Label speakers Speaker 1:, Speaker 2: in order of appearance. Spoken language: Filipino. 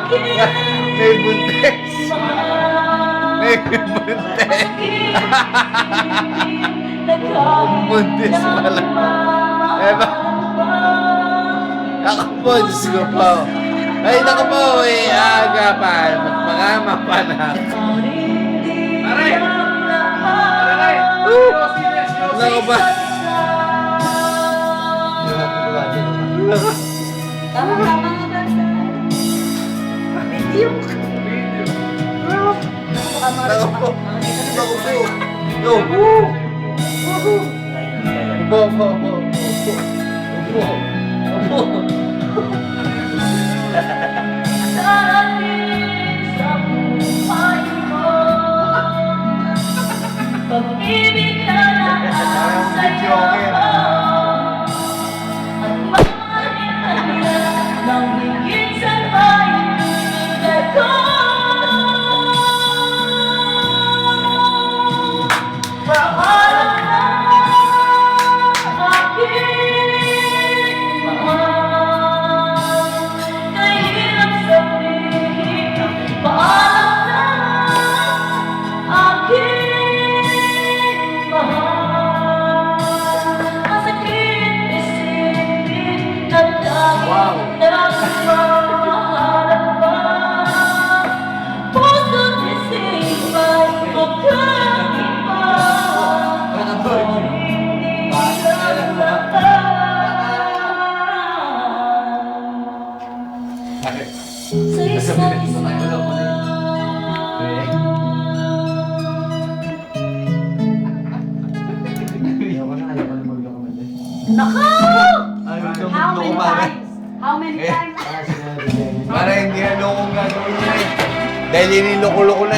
Speaker 1: May buntes. May buntes. Buntis pala. Eba. Ako po, Diyos ko po. Ay, naku po, agapan. Magpangama pa na.
Speaker 2: Aray! Aray!
Speaker 1: Naku ba?
Speaker 3: Tama nga ba? Video.
Speaker 1: Naku po. Naku po. No. Bo.
Speaker 3: Sa ating sa buhay mo, pag-ibig na sa'yo, at mahalin ka nila ng higit sa kaibigan ko. Paalam na aking mahal, kahirap sabihin, paalam na aking mahal. Ang sakit isipin na dahil nagmahanap pa, puso't isipa'y magkaiba. Sa isa't isa. Nako! How many times? How many times?
Speaker 1: Para hindi na loko gagawin niya eh. Dahil iniloko-loko na.